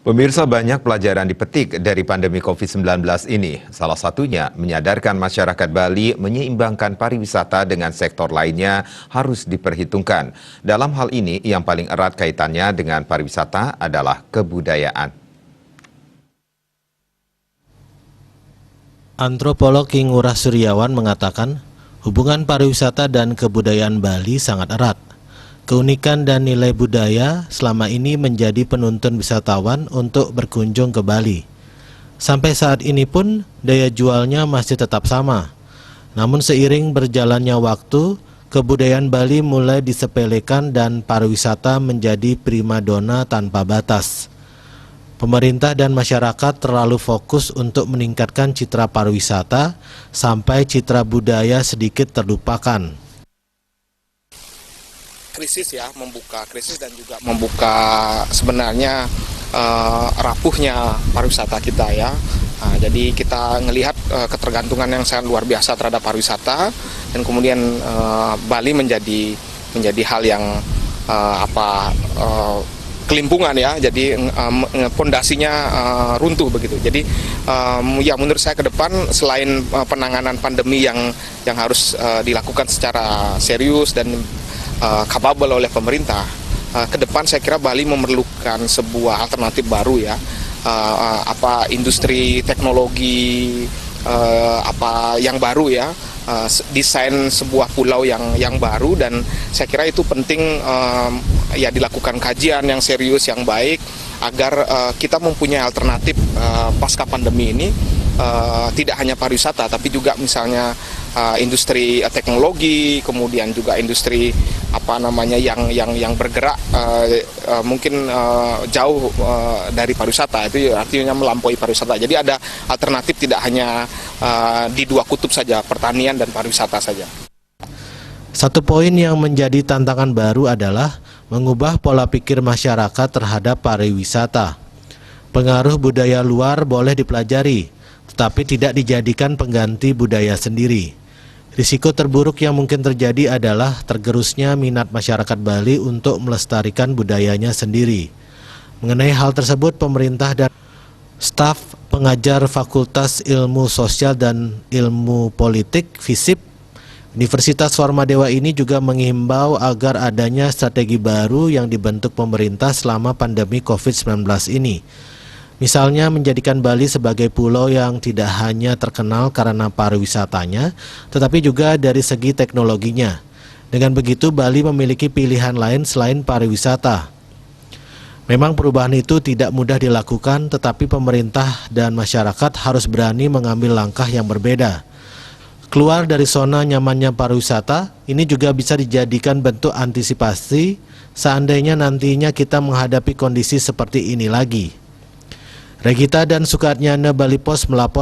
Pemirsa, banyak pelajaran dipetik dari pandemi COVID-19 ini. Salah satunya menyadarkan masyarakat Bali menyeimbangkan pariwisata dengan sektor lainnya harus diperhitungkan. Dalam hal ini, yang paling erat kaitannya dengan pariwisata adalah kebudayaan. Antropolog Ki Ngurah Suryawan mengatakan, hubungan pariwisata dan kebudayaan Bali sangat erat. Keunikan dan nilai budaya selama ini menjadi penuntun wisatawan untuk berkunjung ke Bali. Sampai saat ini pun daya jualnya masih tetap sama. Namun seiring berjalannya waktu, kebudayaan Bali mulai disepelekan dan pariwisata menjadi primadona tanpa batas. Pemerintah dan masyarakat terlalu fokus untuk meningkatkan citra pariwisata sampai citra budaya sedikit terlupakan. Krisis membuka krisis dan juga membuka sebenarnya rapuhnya pariwisata kita ya. Nah, jadi kita melihat ketergantungan yang sangat luar biasa terhadap pariwisata dan kemudian Bali menjadi hal yang kelimpungan ya. Jadi pondasinya runtuh begitu. Jadi ya menurut saya ke depan selain penanganan pandemi yang harus dilakukan secara serius dan capable oleh pemerintah, ke depan saya kira Bali memerlukan sebuah alternatif baru ya, industri teknologi yang baru ya, desain sebuah pulau yang baru, dan saya kira itu penting ya dilakukan kajian yang serius yang baik agar kita mempunyai alternatif pasca pandemi ini. Tidak hanya pariwisata tapi juga misalnya industri teknologi, kemudian juga industri yang bergerak mungkin jauh dari pariwisata, itu artinya melampaui pariwisata. Jadi ada alternatif, tidak hanya di dua kutub saja, pertanian dan pariwisata saja. Satu poin yang menjadi tantangan baru adalah mengubah pola pikir masyarakat terhadap pariwisata. Pengaruh budaya luar boleh dipelajari, tetapi tidak dijadikan pengganti budaya sendiri. Risiko terburuk yang mungkin terjadi adalah tergerusnya minat masyarakat Bali untuk melestarikan budayanya sendiri. Mengenai hal tersebut, pemerintah dan staf pengajar Fakultas Ilmu Sosial dan Ilmu Politik FISIP Universitas Warmadewa ini juga menghimbau agar adanya strategi baru yang dibentuk pemerintah selama pandemi COVID-19 ini. Misalnya menjadikan Bali sebagai pulau yang tidak hanya terkenal karena pariwisatanya, tetapi juga dari segi teknologinya. Dengan begitu, Bali memiliki pilihan lain selain pariwisata. Memang perubahan itu tidak mudah dilakukan, tetapi pemerintah dan masyarakat harus berani mengambil langkah yang berbeda. Keluar dari zona nyamannya pariwisata, ini juga bisa dijadikan bentuk antisipasi seandainya nantinya kita menghadapi kondisi seperti ini lagi. Regita dan Sukarnyana Bali Pos melapor.